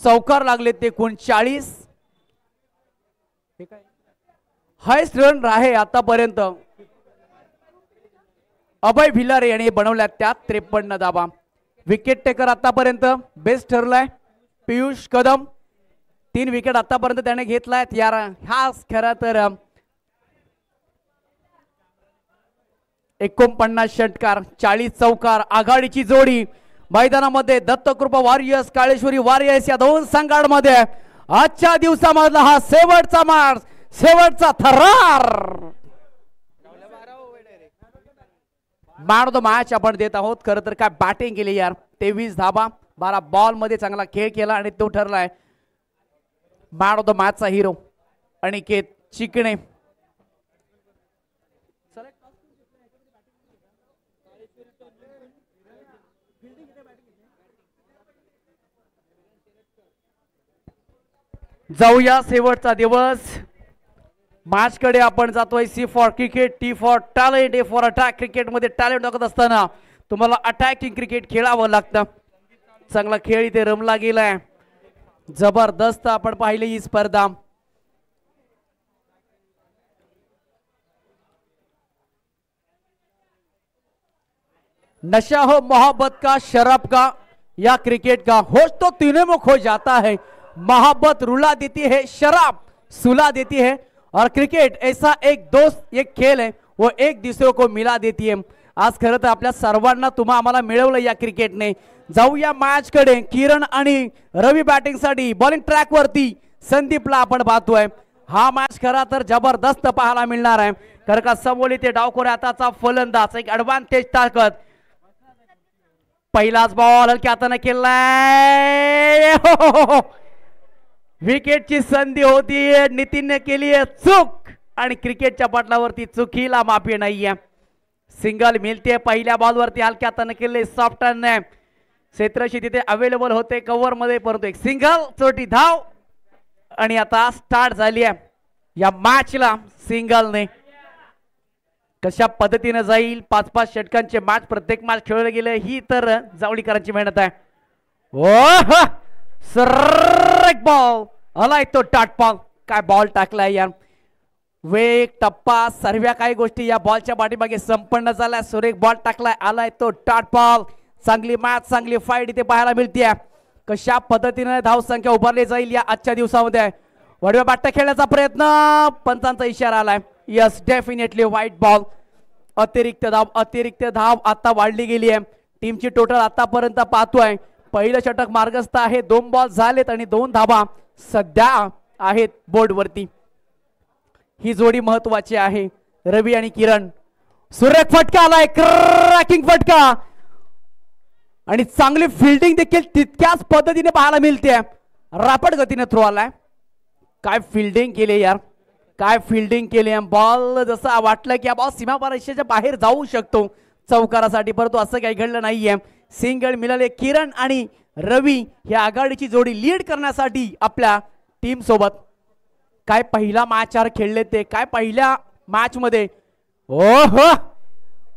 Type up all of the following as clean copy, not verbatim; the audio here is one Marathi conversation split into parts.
चौकार लागले ते 39. हायस्ट रन आहे आतापर्यंत अभय भिलारे यांनी बनवल्या त्या 53 धावा. विकेट टेकर आतापर्यंत बेस्ट ठरलाय पियुष कदम. 3 विकेट आतापर्यंत त्याने घेतलाय यार. हाच खरा तर 49 षटकार 40 चौकार आघाडीची जोडी मैदानामध्ये. दत्तकृपा वॉरियर्स काळेश्वरी वॉरियर्स या दोन संघांमध्ये आजच्या दिवसामधला हा शेवटचा मार्च, शेवटचा थरार. मॅन ऑफ द मॅच आपण देत आहोत. खरं तर काय बॅटिंग केली यार. 23 धाबा 12 बॉल मध्ये चांगला खेळ केला आणि तो ठरलाय मॅन ऑफ द मॅचचा हिरो अनिकेत चिकणे. जाऊया शेवटचा दिवस मॅच कडे आपण जातोय. C for cricket, T for talent, A for attack. Cricket मध्ये टॅलेंट दाखवत असताना तुम्हाला अटॅकिंग क्रिकेट खेळावं लागतं. चांगला खेळ इथे रमला गेलाय. जबरदस्त आपण पाहिली ही स्पर्धा. नशा हो मोहब्बत का, शराब का या क्रिकेट का, होश तो तीनों में खो जाता है. मोहब्बत रुला देती है, शराब सुला देती है और क्रिकेट ऐसा एक दोस्त, एक खेल है वो एक दूसरे को मिला देती है. आज खरं तर आपल्या सर्वांना तुम्हा आम्हाला मिळवलं या क्रिकेटने. जाऊया मॅच कडे. किरण आणि रवी बॅटिंग साठी बॉलिंग ट्रॅक वरती संदीपला आपण पाहतोय. हा मॅच खरा तर जबरदस्त पाहायला मिळणार आहे. कारण का समोर ते डावखोऱ्या हाताचा फलंदाज एक ऍडव्हान्टेज टाकत. पहिलाच बॉल हलक्या हाताने केलाय. विकेटची संधी होती, नितीनने केली चूक आणि क्रिकेटच्या पटलावरती चुकीला माफी नाहीये. सिंगल मिळते. पहिल्या बॉलवरती हलक्या हाताने केले सॉफ्ट ने. क्षेत्रशी तिथे अवेलेबल होते कव्हर मध्ये, परंतु एक सिंगल चोटी धाव आणि आता स्टार्ट झाली आहे या मॅचला सिंगलने. कशा पद्धतीने जाईल 5-5 षटकांचे मॅच, प्रत्येक मॅच खेळले गेले, ही तर जावळीकरांची मेहनत आहे. ओ स्ट्राइक बॉल आलाय तो डॉट बॉल. काय बॉल टाकलाय यार. वेग टप्पा सर्व काही गोष्टी या बॉलच्या पाठीमागे संपन्न झाल्या. सुरेख बॉल टाकलाय, आलाय तो डॉट बॉल. चांगली मॅच, चांगली फाईट इथे पाहायला मिळते. कशा पद्धतीने धाव संख्या उभारली जाईल या आजच्या दिवसामध्ये. वडव्या बॅट खेळण्याचा प्रयत्न, पंचांचा इशारा आलाय. Yes definitely white ball. अतिरिक्त धाव आता वाढली गेली आहे. टीमची टोटल आतापर्यंत पाहतोय. पहिलं षटक मार्गस्थ आहे. 2 बॉल झालेत आणि 2 धावा सध्या आहेत बोर्ड वरती. ही जोडी महत्वाची आहे. रवी आणि किरण. सुरेख फटका आलाय, क्रॅकिंग फटका आणि चांगली फिल्डिंग देखील तितक्याच पद्धतीने पाहायला मिळते. रॅपिड गतीने थ्रो आलाय. काय फिल्डिंग केली यार, काय फिल्डिंग केली. बॉल जसं वाटलं की बॉल सीमारेषेच्या बाहेर जाऊ शकतो चौकारासाठी, परंतु असं काही घडलं नाहीये. सिंगल मिळाले. किरण आणि रवी ही आघाडीची जोडी लीड करण्यासाठी आपल्या टीम सोबत. काय पहिला मॅच खेळले ते, काय पहिल्या मॅच मध्ये ओहो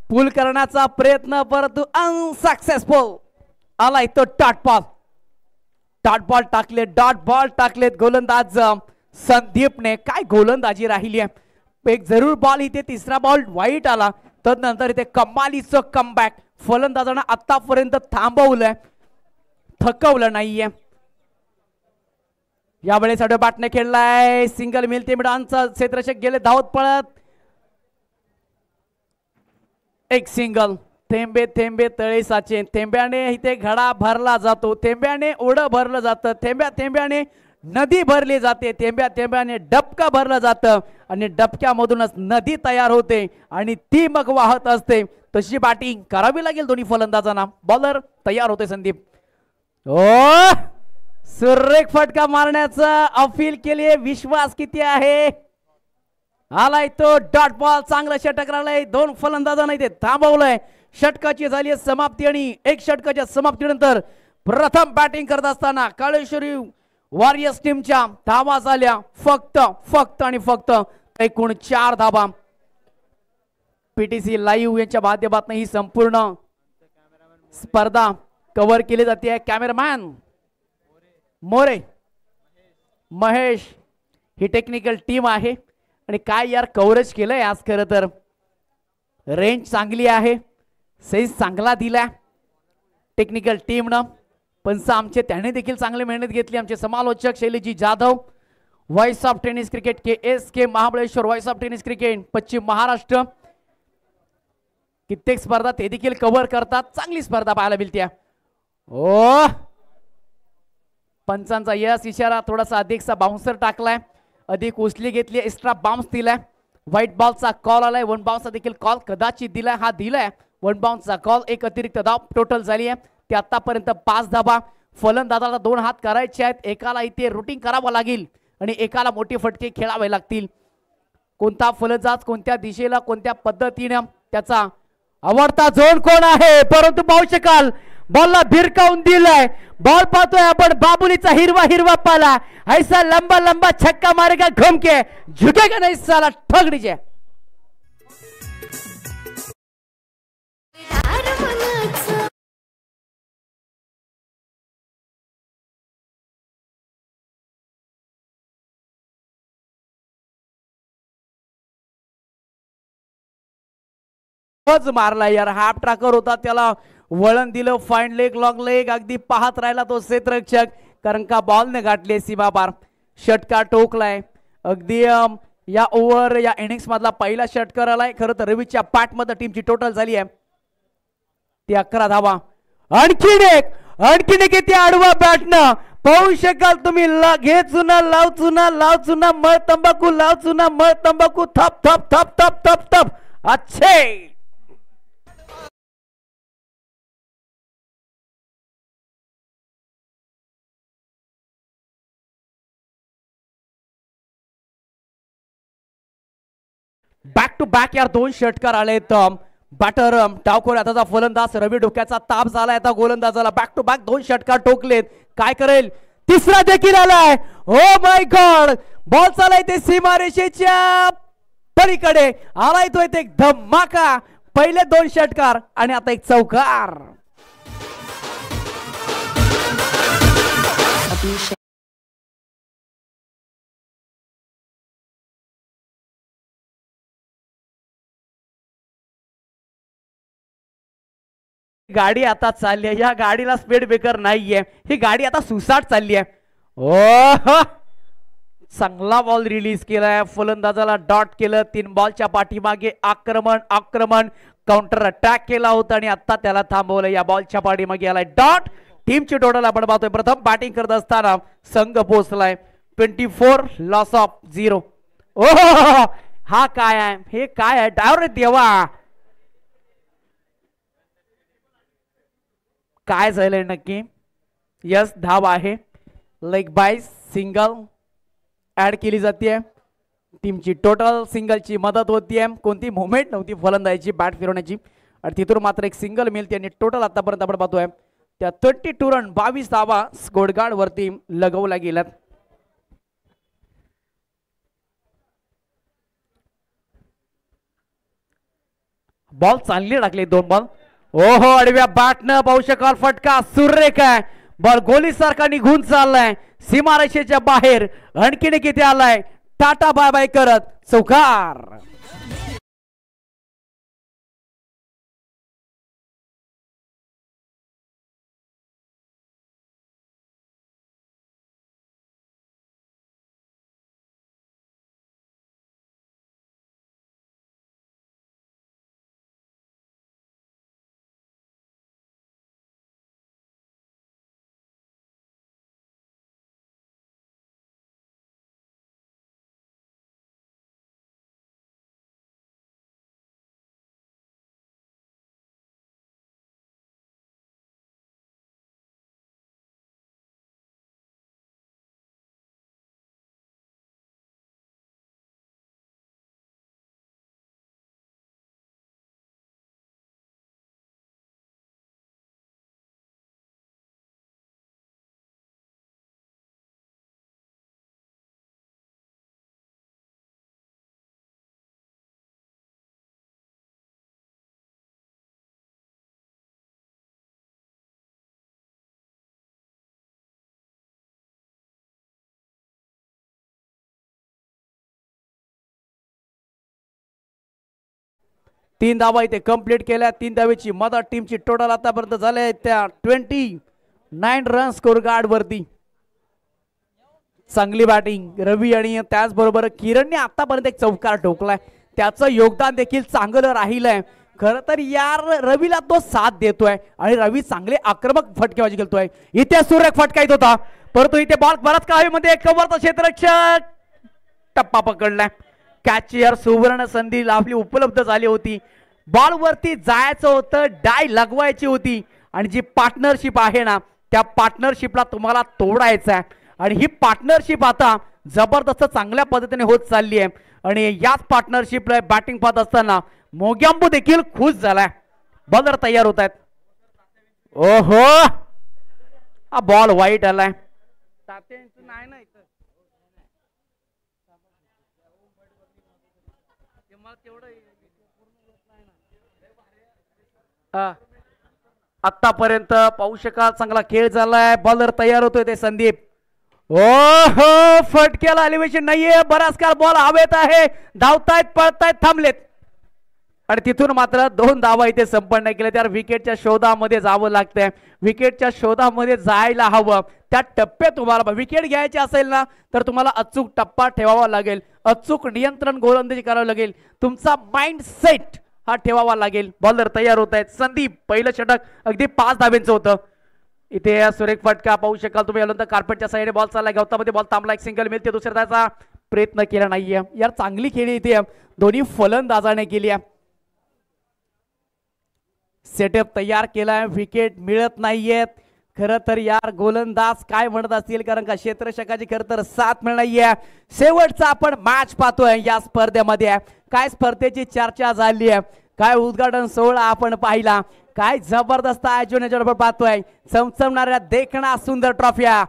पुल करण्याचा प्रयत्न, परंतु अनसक्सेसफुल. आलाय तो डॉट बॉल. डॉट बॉल टाकलेत गोलंदाज संदीपने. काय गोलंदाजी राहिली आहे. एक जरूर बॉल इथे तिसरा बॉल वाईट आला, तदनंतर इथे कमालीचं कमबॅक. फलंदाजांना आतापर्यंत थांबवलंय, थकवलं नाहीये. यावेळेस बॅटने खेळलाय. सिंगल मिळते. मिडांचा क्षेत्ररक्षक गेले धावत पळत. एक सिंगल. थेंबे थेंबे तळे साचे. थेंब्याने इथे घडा भरला जातो, थेंब्याने ओढं भरलं जातं, थेंब्याने नदी भरली जाते, थेंब्याने डबका भरलं जातं आणि डबक्यामधूनच नदी तयार होते आणि ती मग वाहत असते. तशी बॅटिंग करावी लागेल दोन्ही फलंदाजांना. बॉलर तयार होते संदीप. ओ सुरेख फटका मारण्याचा अपील केली. विश्वास किती आहे. आलाय तो डॉट बॉल. चांगलं षटक राहिलंय. 2 फलंदाजांना इथे थांबवलंय. षटकाची झाली समाप्ती आणि 1 षटकाच्या समाप्तीनंतर प्रथम बॅटिंग करत असताना काळेश्वरी वॉरियर्स टीमच्या धावा झाल्या फक्त आणि फक्त एकूण 4 धावा. पीटीसी लाईव्ह यांच्या माध्यमातून ही संपूर्ण स्पर्धा कव्हर केली जाते. कॅमेरामॅन मोरे महेश ही टेक्निकल टीम आहे आणि काय यार कव्हरेज केलंय आज. खरं तर रेंज चांगली आहे, सेन्स चांगला दिला टेक्निकल टीमनं. पंच आमचे त्याने देखील चांगली मेहनत घेतली. आमचे समालोचक Shailiji Jadhav, voice of tennis cricket KSK Mahabaleshwar, voice of tennis cricket Paschim Maharashtra. कित्येक स्पर्धा ते देखील कव्हर करतात. चांगली स्पर्धा पाहायला मिळते. ओ पंचांचा यस इशारा, थोडासा अधिकचा बाउन्सर टाकलाय, अधिक उचली घेतली, एक्स्ट्रा बाउन्स दिलाय. व्हाईट बॉलचा कॉल आलाय, वन बाउन्सचा देखील कॉल कदाचित दिलाय. हा दिलाय वन बाउन्सचा कॉल. एक अतिरिक्त धाव टोटल झाली आहे. ते आतापर्यंत 5 धावा. फलंदाजाला 2 हात करायचे आहेत. एकाला इथे रुटीन करावं लागेल आणि एकाला मोठे फटके खेळावे लागतील. कोणता फलंदाज कोणत्या दिशेला कोणत्या पद्धतीने त्याचा आवडता झोन कोण आहे, परंतु पाहू शकाल बॉलला भिरकावून दिलाय. बॉल पाहतोय आपण बाबुलीचा हिरवा हिरवा पाला. ऐसा लंबा लंबा छक्का मारेगा घूम के, झुकेगा नहीं साला ठग दीजिए. मारला यार, हाफ ट्रॅकर होता, त्याला वळण दिलं. फाईन लेग, लॉंग लेग, अगदी पाहत राहिला तो क्षेत्ररक्षक, कारण का बॉलने गाठले सीमा पार. षटकार टोकलाय. अगदी या ओव्हर या इनिंग्स मधला पहिला षटकार आलाय. खरं तर रवीच्या पाठ मध्ये टीमची टोटल झाली आहे ती 11 धावा. आणखीन एक येते आडवा बॅटनं. पाहू शकाल तुम्ही. घे चुना, लाव चुना, लाव चुना, मळ तंबाखू, लाव चुना, मळ तंबाखू, थप थप थप थप थप थप. अच्छे बॅक टू बॅक यार 2 षटकार आलेत. बॅटर डावखोर हाताचा फलंदाज रवी डोक्याचा ताप झालाय आता गोलंदाजाला. बॅक टू बॅक 2 षटकार ठोकलेत. काय करेल? तिसरा देखील आलाय. ओ माय गॉड, बॉल चालाय ते सीमारेषेच्या पलीकडे आलाय तो इथे एक धमाका. पहिले 2 षटकार आणि आता एक चौकार. गाडी आता चालली आहे. या गाडीला स्पीड ब्रेकर नाहीये. ही गाडी आता सुसाट चालली आहे. ओ चांगला बॉल रिलीज केलाय. फलंदाजाला डॉट केलं. 3 बॉलच्या पाठीमागे आक्रमण काउंटर अटॅक केला होता आणि आता त्याला थांबवलं. या बॉलच्या पाठीमागे आलाय डॉट. टीमची टोटल आपण पाहतोय. प्रथम बॅटिंग करत असताना संघ पोहोचलाय 24 लॉस ऑफ 0. ओ हा काय आहे? हे काय आहे? डायरेक्ट देवा, काय झालंय नक्की? यस धाव आहे. लेग बाय सिंगल ऍड केली जाते. टीमची टोटल सिंगलची मदत होतीये. कोणती मुवमेंट नव्हती फलंदाजीची बॅट फिरवण्याची आणि तिथून मात्र एक सिंगल मिळते आणि टोटल आतापर्यंत आपण पाहतोय त्या 32 रन 22 धावा स्कोरगार्ड वरती लगवल्या गेल्यात. बॉल चांगली टाकले 2 बॉल. ओहो आडव्या बॅटनं पाहू शकाल फटका सुरेख आहे. बॉल गोली सारखा निघून चाललाय सीमारेषेच्या बाहेर. आणखीन एक इथे आलाय. टाटा बाय बाय करत चौकार. 3 धावा इथे कंप्लीट केल्या. 3 धावेची मदत टीमची टोटल आतापर्यंत झाले त्या 29 रन स्कोर गार्ड वरती. चांगली बॅटिंग रवी आणि त्याचबरोबर किरणने आतापर्यंत एक चौकार ठोकलाय. त्याचं योगदान देखील चांगलं राहिलंय. खरं तर यार रवीला तो साथ देतोय आणि रवी चांगले आक्रमक फटकेबाजी खेळतोय. इथे सुरेख फटका येत होता परंतु इथे बॉल बराच काळामध्ये कव्हरचा क्षेत्ररक्षक टप्पा पकडलाय. कॅच यार सुवर्ण संधी आपली उपलब्ध झाली होती. बॉल वरती जायचं होतं, डाय लगवायची होती आणि जी पार्टनरशिप आहे ना त्या पार्टनरशिपला तुम्हाला तोडायचं आहे. आणि ही पार्टनरशिप आता जबरदस्त चांगल्या पद्धतीने होत चालली आहे. आणि याच पार्टनरशिपला बॅटिंग पाहत असताना मोग्यांबू देखील खुश झालाय. बॉलर तयार होत आहेत. ओहो हा बॉल वाईट आलाय. आतापर्यंत पाहू शकाल चांगला खेळ झालाय. बॉलर तयार होतोय ते संदीप. ओहो फटक्याला एलिव्हेशन नाहीये. बराच काळ बॉल हवेत आहे. धावतायत पळतायत थांबलेत आणि तिथून मात्र 2 धावा इथे संपन्न केल्या. त्यावर विकेटच्या शोधामध्ये जावं लागतंय. विकेटच्या शोधामध्ये जायला हवं. त्या टप्प्यात तुम्हाला विकेट घ्यायची असेल ना तर तुम्हाला अचूक टप्पा ठेवावा लागेल. अचूक नियंत्रण गोलंदाजी करावं लागेल. तुमचा माइंड सेट हा ठेवावा लागेल. बॉलर तयार होत आहेत. संदीप पहिलं षटक अगदी 5 धाब्यांचं होतं. इथे सुरेख फटका पाहू शकाल तुम्ही. यानंतर कार्पेटच्या साईडने बॉल चाललाय. गवतामध्ये बॉल थांबला. एक सिंगल मिळते. दुसऱ्या त्याचा प्रयत्न केला नाहीये. यार चांगली खेळी इथे दोन्ही फलंदाजाने केली आहे. सेटअप तयार केलाय. विकेट मिळत नाहीयेत. खरं तर यार गोलंदाज काय म्हणत असतील कारण का क्षेत्ररक्षकाची खरं तर साथ मिळत नाहीये. शेवटचा आपण मॅच पाहतोय या स्पर्धेमध्ये. काय स्पर्धेची चर्चा झाली आहे, काय उद्घाटन सोहळा आपण पाहिला, काय जबरदस्त आयोजन पाहतोय. चमचमणाऱ्या देखणा सुंदर ट्रॉफिया.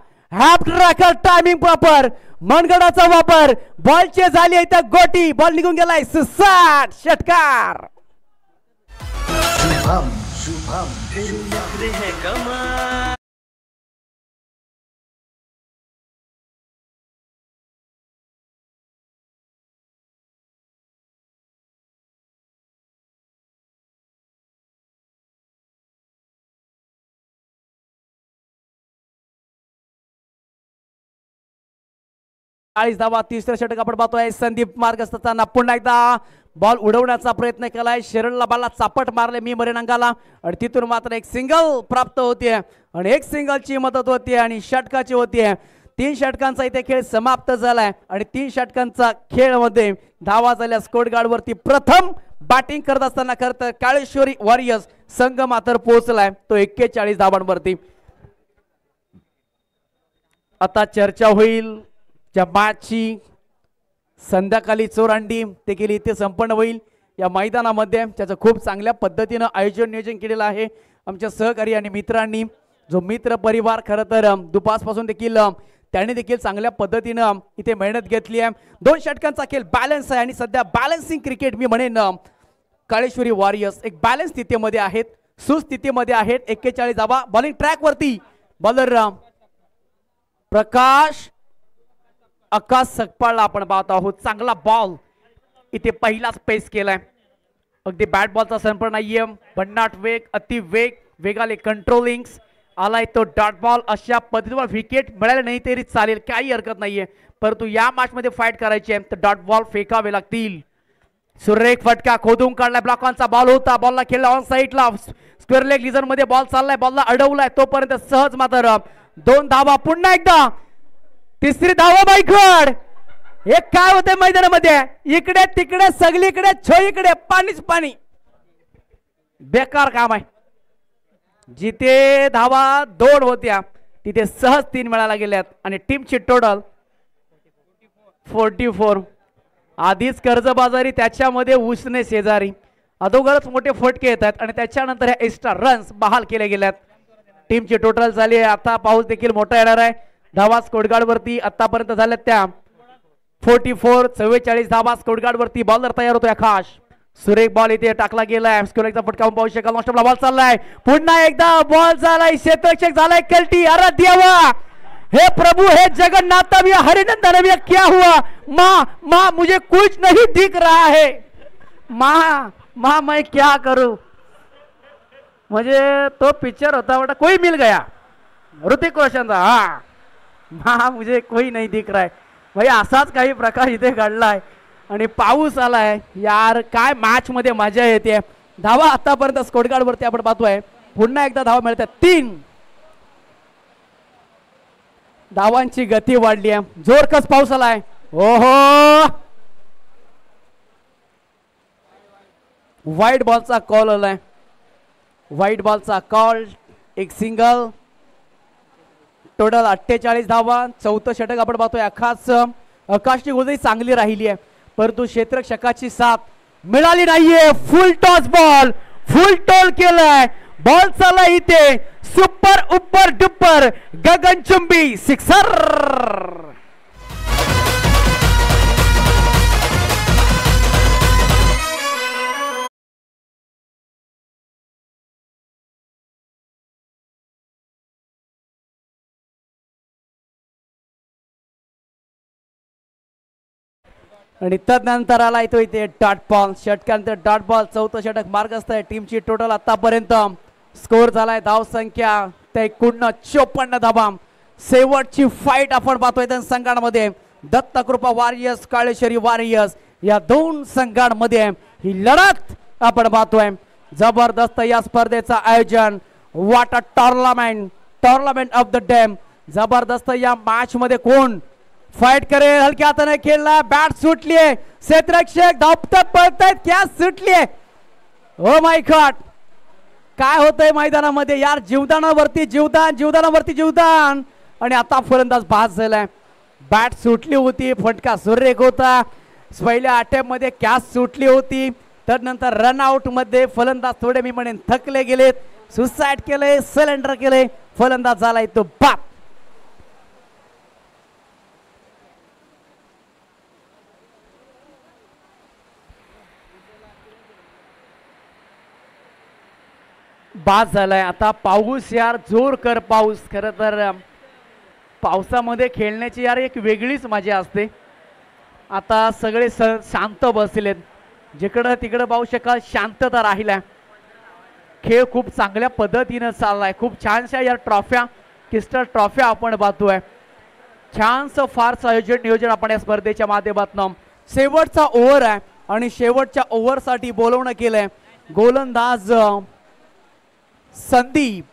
Timing proper. मनगडाचा वापर. बॉलचे झाली इथं गोटी. बॉल निघून गेलाय. सुसाट षटकार. शुभम शुभम धावा. तिसऱ्या षटक आपण पाहतोय. संदीप मार्गस्थ असताना पुन्हा एकदा बॉल उडवण्याचा प्रयत्न केलाय. शरणला बॉलला चापट मारले मी मरेन अंगाला आणि तिथून मात्र एक सिंगल प्राप्त होते आणि एक सिंगलची मदत होती आणि षटकाची होती. 3 षटकांचा इथे खेळ समाप्त झालाय आणि 3 षटकांचा खेळमध्ये धावा झाल्या. स्कोर गार्ड वरती प्रथम बॅटिंग करत असताना खरं तर काळेश्वरी वॉरियर्स संघ मात्र पोहोचलाय तो 41 धावांवरती. आता चर्चा होईल ज्या मॅचची संध्याकाळी चोरांडी देखील इथे संपन्न होईल या मैदानामध्ये. त्याचं खूप चांगल्या पद्धतीनं आयोजन नियोजन केलेलं आहे आमच्या सहकारी आणि मित्रांनी. जो मित्र परिवार खरं तर दुपारपासून देखील त्यांनी देखील चांगल्या पद्धतीनं इथे मेहनत घेतली आहे. 2 षटकांचा खेळ बॅलन्स आहे आणि सध्या बॅलन्सिंग क्रिकेट मी म्हणेन काळेश्वरी वॉरियर्स एक बॅलन्स स्थितीमध्ये आहेत, सुस्थितीमध्ये आहेत. 41 धावा. बॉलिंग ट्रॅक वरती बॉलर प्रकाश आकाश सकपाळला आपण पाहत आहोत. चांगला बॉल इथे पहिलाच पेस केलाय. अगदी बॅट बॉलचा संपर्क नाहीये. भन्नाट वेग, अति वेग, वेगाले कंट्रोलिंग आलाय तो डॉट बॉल. अशा पद्धतीवर विकेट मिळाले नाही तरी चालेल, काही हरकत नाहीये. परंतु या मॅच मध्ये फाईट करायची आहे तर डॉट बॉल फेकावे लागतील. सुरेख फटका खोदून काढलाय. ब्लॉकांचा बॉल होता. बॉलला खेळला ऑन साईडला. स्क्वेअर लेग लिझर मध्ये बॉल चाललाय. बॉलला अडवलाय तोपर्यंत सहज मात्र 2 धावा. पुन्हा एकदा 3री धावा बाईकड. हे काय होते मैदानामध्ये इकडे तिकडे सगळीकडे छोईकडे पाणीच पाणी. बेकार काम आहे. जिथे धावा 2 होत्या तिथे सहज 3 मिळायला गेल्यात आणि टीमची टोटल 44. आधीच कर्जबाजारी त्याच्यामध्ये उसने शेजारी अगोदरच मोठे फटके येतात आणि त्याच्यानंतर ह्या एक्स्ट्रा रन्स बहाल केले गेल्यात. टीमची टोटल झाली आहे. आता पाऊस देखील मोठा येणार आहे. धावा स्कोरगार्ड वरती आतापर्यंत झाल्यात त्या 44. 44 धावा स्कोरगार्ड वरती. बॉलर तयार होतोय आकाश. सुरेख बॉल इथे टाकला गेलाय. स्कोरचा फटका पाहू शकाल. नॉस्टॉपला बॉल चाललाय. पुन्हा एकदा बॉल झालाय. क्षेत्ररक्षक झालाय कल्टी. अरे देवा, हे प्रभु, हे जगन्नाथ, ये हरिनंदन, ये क्या हुआ? माँ माँ मुझे कुछ नहीं दिख रहा है. माँ मा मैं क्या करू, म्हणजे तो पिक्चर होता बेटा कोई मिल गया ऋतिक रोशनचा. हा मा मुझे कोई नहीं दिख रहा है भाई. असाच काही प्रकार इथे घडलाय आणि पाऊस आलाय यार. काय मॅच मध्ये मजा येते. धावा आतापर्यंत स्कोर कार्ड वरती आपण पाहतोय. पुन्हा एकदा धावा मिळतात 3. धावांची गती वाढली आहे. जोरकस पाऊस आलाय. ओहो व्हाईट बॉलचा कॉल आलाय. व्हाईट बॉलचा कॉल. एक सिंगल. टोटल 48 धावा. चौथं षटक आपण पाहतोय. आकाशची गोलंदाजी चांगली राहिली आहे परंतु क्षेत्ररक्षकाची साथ मिळाली नाहीये. Full toss ball. फुल टॉल केलाय. बॉल चालला इथे सुपर उपर डुपर गगनचुंबी सिक्सर. आणि तदनंतर आला तो इथे डॉट बॉल. षटकानंतर डॉट बॉल. चौथं षटक मार्ग असतंय. टीमची टोटल आतापर्यंत स्कोर झालाय धाव संख्या 53 धावा. शेवटची फाईट आपण पाहतोय संघांमध्ये. दत्तकृपा वॉरियर्स काळेश्वरी वॉरियर्स या दोन संघांमध्ये ही लढत आपण पाहतोय. जबरदस्त या स्पर्धेचं आयोजन. What a tournament. Tournament of the day. जबरदस्त या मॅच मध्ये कोण फाइट करेल. हलक्या हाताने खेळला. बॅट सुटलीये. क्षेत्ररक्षक धावतात पळतायत. क्या सुटलीये. ओ माय गॉड काय होतंय मैदानामध्ये यार. जीवदानावरती जीवदान. जीवदानावरती जीवदान. आणि आता फलंदाज बाद झालाय. बॅट सुटली होती. फटका सुरेख होता. पहिल्या अटेम्प्ट मध्ये कॅच सुटली होती. त्यानंतर रनआउट मध्ये फलंदाज थोडे मी म्हणेन थकले गेलेत. सुसाइड केले. सरेंडर केले. फलंदाज झालाय तो बाद. बाद झालाय. आता पाऊस यार जोर कर पाऊस. खरं तर पावसामध्ये खेळण्याची यार एक वेगळीच मजा असते. आता सगळे शांत बसलेत. जिकडं तिकडं पाहू शकाल शांतता राहिल्या. खेळ खूप चांगल्या पद्धतीनं चाललाय. खूप छानशा या ट्रॉफ्या किस्टर ट्रॉफ्या आपण पाहतोय. छानसं फारसं आयोजन नियोजन आपण या स्पर्धेच्या माध्यमातून. शेवटचा ओव्हर आहे आणि शेवटच्या ओव्हरसाठी बोलवणं केलंय गोलंदाज संदीप.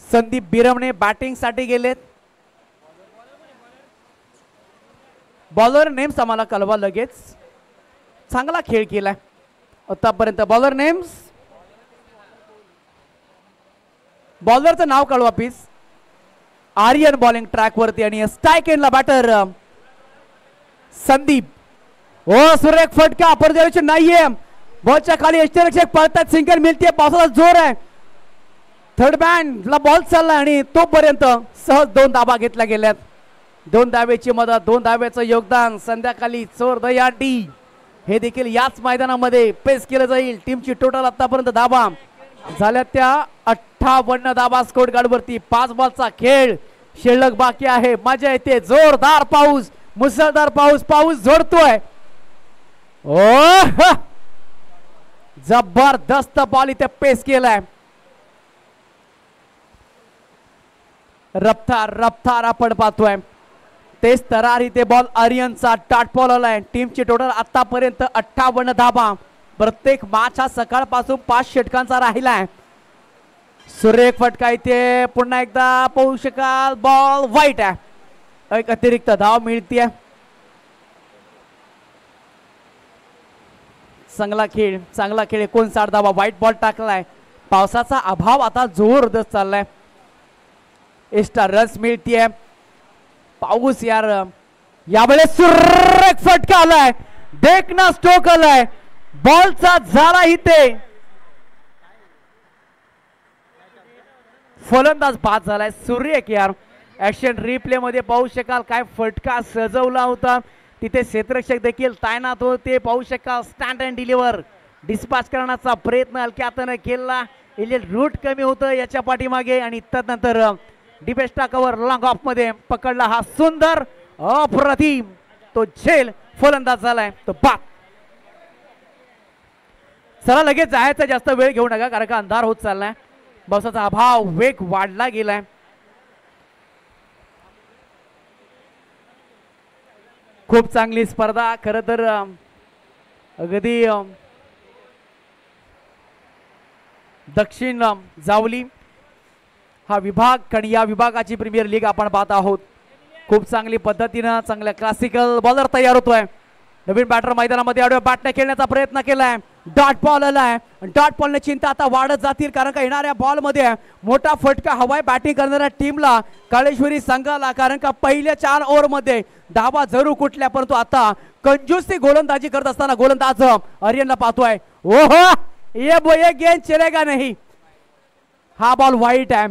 संदीप बिरमणे बॅटिंग साठी गेलेत. बॉलर नेम्स आम्हाला कळवा लगेच. चांगला खेळ केलाय आतापर्यंत. Bowler names. बॉलरचं नाव कळवा प्लीज. आर्यन बॉलिंग ट्रॅक वरती आणि स्ट्राइक एंडला बॅटर संदीप. ओ सुरेख फटका. परदेशी नाहीये. बॉलच्या खाली यष्टीरक्षक पळतात. सिंगल मिळते. पावसाचा जोर आहे. थर्ड बॅनला बॉल चालला आणि तोपर्यंत सहज 2 धावा घेतल्या गेल्यात. 2 धावेची मदत. 2 धावेचं योगदान. संध्याकाळी चोर दयाडी हे देखील याच मैदानामध्ये पेश केलं जाईल. टीमची टोटल आतापर्यंत धावा झाल्या त्या 58 धावा स्कोर कार्ड वरती. 5 बॉलचा खेळ शिल्लक बाकी आहे. मजा येते. जोरदार पाऊस. मुसळधार पाऊस. पाऊस झोडतोय. ओ जबरदस्त बॉल इथे पेस केलाय. रफ्तार रफ्तार आपण पाहतोय. तेच तरार इथे बॉल आर्यनचा डॉट बॉल आलाय. टीमची टोटल आतापर्यंत 58 धावा. प्रत्येक मॅच हा सकाळपासून 5 षटकांचा राहिलाय. सुरेख फटका इथे पुन्हा एकदा पाहू शकाल. बॉल वाईट आहे. एक अतिरिक्त धाव मिळते. चांगला खेळ. चांगला खेळ. 59 धावा. व्हाईट बॉल टाकलाय. पावसाचा अभाव आता जोरदस्त चाललाय. एक्स्ट्रा रन्स मिळतीये. पाऊस यार यावेळेस सुरेख फटका आलाय. देखना स्ट्रोक आलाय. बॉलचा झाला इथे. फलंदाज बाद झालाय. सुरेख यार. ऍक्शन रिप्ले मध्ये पाहू शकाल काय फटका सजवला होता. तिथे क्षेत्ररक्षक देखील तैनात होते. पाहू शकाल स्टँड अँड डिलिव्हर डिस्पॅच करण्याचा प्रयत्न हलक्या हाताने केला. रूट कमी होतं याच्या पाठीमागे आणि त्यानंतर डिफेस्टा कव्हर लॉंग ऑफ मध्ये पकडला. हा सुंदर अप्रतिम तो झेल फलंदाज झालाय तो बाद. चला लगेच जायचं, जास्त वेळ घेऊ नका कारण का अंधार होत चाललाय. पावसाचा अभाव, वेग वाढला गेलाय. खूप चांगली स्पर्धा खरं तर. अगदी दक्षिण जावली हा विभाग आणि या विभागाची प्रीमियर लीग आपण पाहत आहोत. खूप चांगली पद्धतीनं चांगल्या क्लासिकल बॉलर तयार होतोय. नवीन बॅटर मैदानामध्ये आडव्या बॅटने खेळण्याचा प्रयत्न केलाय. डॉट बॉल आलाय. डॉट बॉलने चिंता आता वाढत जातील कारण का येणाऱ्या बॉल मध्ये मोठा फटका हवाय बॅटिंग करणाऱ्या टीमला, काळेश्वरी संघाला. कारण का पहिल्या 4 ओव्हर मध्ये धावा जरूर कुठल्या, परंतु आता कंजूसी गोलंदाजी करत असताना गोलंदाज आर्यनला पाहतोय. ओहो ये गेंद चलेगा नहीं. हा बॉल वाईट आहे.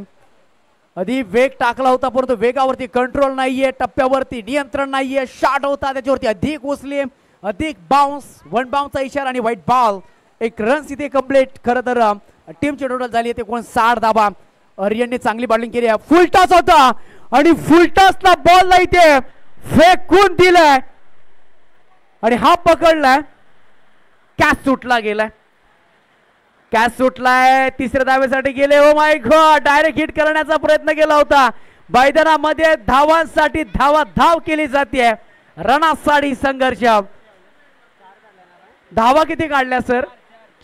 आधी वेग टाकला होता परंतु वेगावरती कंट्रोल नाहीये, टप्प्यावरती नियंत्रण नाहीये. शॉट होता त्याच्यावरती अधिक उसली, अधिक बाउन्स, 1 बाउन्सचा इशारा आणि व्हाईट बॉल. 1 रन्स इथे कंप्लीट. खरं तर टीमची टोटल झाली ते 59 धावा. आर्यनने चांगली बॉलिंग केली आहे. फुल टॉस होता आणि फुल टॉसला बॉलला इथे फेकून दिलाय आणि हा पकडलाय. कॅच सुटला गेलाय. कॅच सुटलाय. तिसऱ्या धावेसाठी गेले. Oh my God, direct hit करण्याचा प्रयत्न केला होता. मैदानामध्ये धावांसाठी धाव केली जाते. रणासाठी संघर्ष. धावा किती काढल्या सर?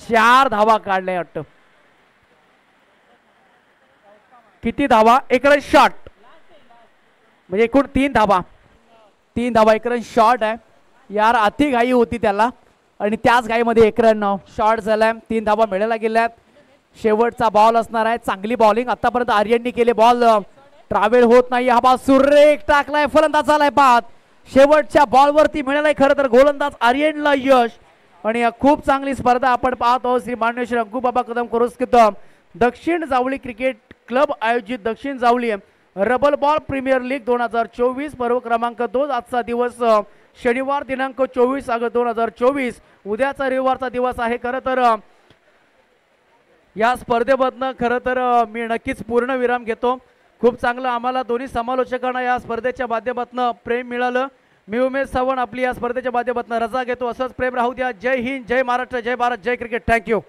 4 धावा काढल्या वाटतं. किती धावा? 1 रन शॉट म्हणजे एकूण 3 धावा. 3 धावा 1 रन शॉट आहे यार. अति घाई होती त्याला आणि त्याच घाईमध्ये 1 रन शॉट झालाय. 3 धावा मिळायला गेल्यात. शेवटचा बॉल असणार आहे. चांगली बॉलिंग आतापर्यंत आर्यनने केले. बॉल ट्रॅव्हल होत नाही. हा बॉल सुरेख टाकलाय. फलंदाज झालाय बाद. शेवटच्या बॉलवरती मिळालाय खरं तर गोलंदाज आर्यनला यश. आणि खूप चांगली स्पर्धा आपण पाहत आहोत. श्री मान्यश्री अंकुबाबा कदम पुरस्कृत दक्षिण जावळी क्रिकेट क्लब आयोजित दक्षिण जावळी रबल बॉल प्रीमियर लीग 2024 पर्व क्रमांक 2. आजचा दिवस शनिवार दिनांक 24 ऑगस्ट 2024. उद्याचा रविवारचा दिवस आहे. खरं तर या स्पर्धेमधनं खरं तर मी नक्कीच पूर्ण विराम घेतो. खूप चांगलं आम्हाला दोन्ही समालोचकांना या स्पर्धेच्या माध्यमातून प्रेम मिळालं. मी उमेश चव्हाण आपली या स्पर्धेच्या माध्यमातून रजा घेतो. असंच प्रेम राहू द्या. जय हिंद, जय महाराष्ट्र, जय भारत, जय cricket. Thank you.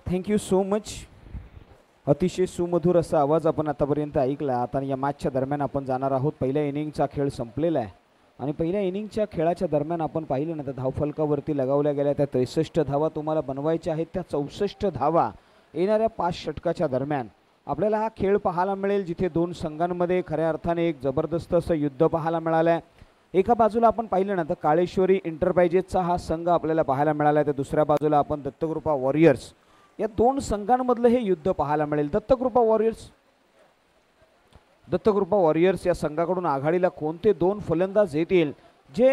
Thank you so much. अतिशय सुमधुर असा आवाज आपण आतापर्यंत ऐकला. आता या मॅचच्या दरम्यान आपण जाणार आहोत. पहिल्या इनिंगचा खेळ संपलेला आहे आणि पहिल्या इनिंगच्या खेळाच्या दरम्यान आपण पाहिलं ना तर धावफलकावरती लगावल्या गेल्या त्या 63 धावा तुम्हाला बनवायच्या आहेत. त्या 64 धावा येणाऱ्या 5 षटकाच्या दरम्यान आपल्याला हा खेळ पाहायला मिळेल, जिथे 2 संघांमध्ये खऱ्या अर्थाने एक जबरदस्त असं युद्ध पाहायला मिळालं आहे. एका बाजूला आपण पाहिलं ना तर काळेश्वरी एंटरप्राइजेसचा हा संघ आपल्याला पाहायला मिळाला आहे, तर दुसऱ्या बाजूला आपण दत्तकृपा वॉरियर्स या 2 संघांमधलं हे युद्ध पाहायला मिळेल. दत्तकृपा वॉरियर्स या संघाकडून आघाडीला कोणते 2 फलंदाज येतील जे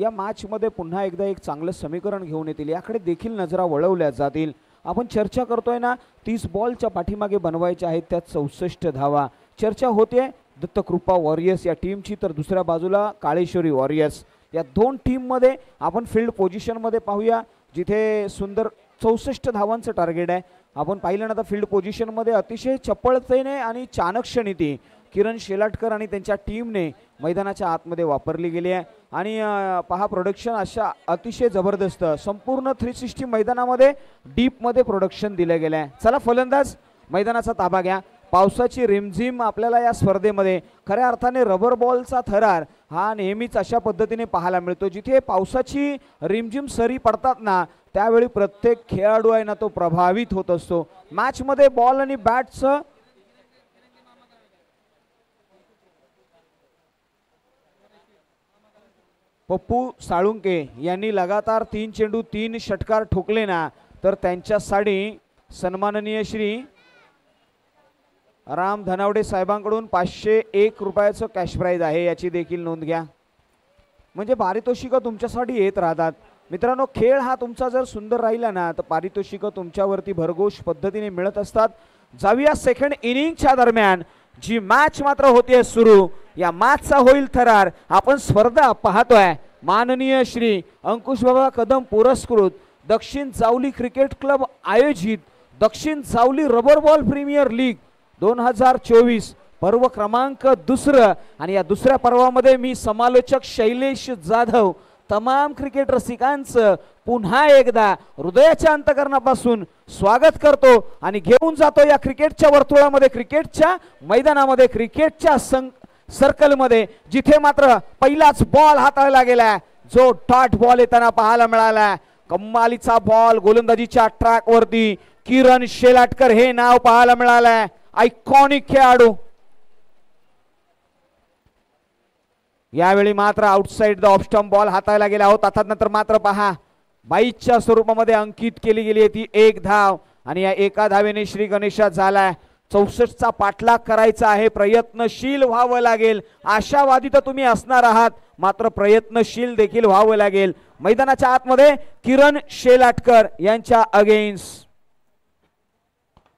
या मॅचमध्ये पुन्हा एकदा एक चांगलं समीकरण घेऊन येतील याकडे देखील नजरा वळवल्या जातील. आपण चर्चा करतोय ना 30 बॉलच्या पाठीमागे बनवायच्या आहेत त्या 64 धावा. चर्चा होते दत्तकृपा वॉरियर्स या टीमची, तर दुसऱ्या बाजूला काळेश्वरी वॉरियर्स. या 2 टीममध्ये आपण फील्ड पोझिशनमध्ये पाहूया, जिथे सुंदर 64 धावांचं टार्गेट आहे. आपण पाहिलं ना तर फील्ड पोझिशनमध्ये अतिशय चपळतेने आणि चाणक्य नीती किरण शेलाटकर आणि त्यांच्या टीमने मैदानाच्या आतमध्ये वापरली गेली आहे. आणि पहा प्रोडक्शन अशा अतिशय जबरदस्त संपूर्ण 360 मैदानामध्ये डीपमध्ये प्रोडक्शन दिलं गेलं आहे. चला फलंदाज मैदानाचा ताबा घ्या. पावसाची रिमझिम आपल्याला या स्पर्धेमध्ये खऱ्या अर्थाने रबर बॉलचा थरार हा नेहमीच अशा पद्धतीने पाहायला मिळतो, जिथे पावसाची रिमझिम सरी पडतात ना त्यावेळी प्रत्येक खेळाडू आहे ना तो प्रभावित होत असतो. मॅचमध्ये बॉल आणि बॅटचं पप्पू साळुंके यांनी लगातार 3 चेंडू 3 षटकार ठोकले ना तर त्यांच्यासाठी सन्माननीय श्री राम धनावडे साहेबांकडून 501 रुपयाचं कॅश प्राइज आहे, याची देखील नोंद घ्या. म्हणजे पारितोषिकं तुमच्यासाठी येत राहतात. मित्रांनो, खेळ हा तुमचा जर सुंदर राहिला ना तर पारितोषिकं तुमच्यावरती भरघोष पद्धतीने मिळत असतात. जाऊया सेकंड इनिंगच्या दरम्यान जी मॅच मात्र होते सुरू, या मॅचचा होईल थरार. आपण स्पर्धा पाहतोय माननीय श्री अंकुश बाबा कदम पुरस्कृत दक्षिण जावली क्रिकेट क्लब आयोजित दक्षिण Javali rubber ball premier league 2024 पर्व क्रमांक 2. आणि या दुसऱ्या पर्वामध्ये मी समालोचक शैलेश जाधव तमाम क्रिकेट रसिकांचं पुन्हा एकदा हृदयाच्या अंतकरणापासून स्वागत करतो आणि घेऊन जातो या क्रिकेटच्या वर्तुळामध्ये, क्रिकेटच्या मैदानामध्ये, क्रिकेटच्या सर्कलमध्ये, जिथे मात्र पहिलाच बॉल हाताळला गेला, जो डॉट बॉल येताना पाहायला मिळाला. कमालीचा बॉल गोलंदाजीच्या ट्रॅक वरती किरण शेलाटकर हे नाव पाहायला मिळालंय. आयकॉनिक खेळाडू. यावेळी मात्र outside the off stump ball हाताळला गेला होता. नंतर मात्र पहा बाईच्या स्वरूपामध्ये अंकित केली गेली ती 1 धाव आणि या एका धावेने श्री गणेशा झालाय. 64चा पाठलाग करायचा आहे, प्रयत्नशील व्हावं लागेल. आशावादी तर तुम्ही असणार आहात, मात्र प्रयत्नशील देखील व्हावं लागेल. मैदानाच्या आतमध्ये किरण शेलाटकर यांच्या अगेन्स्ट.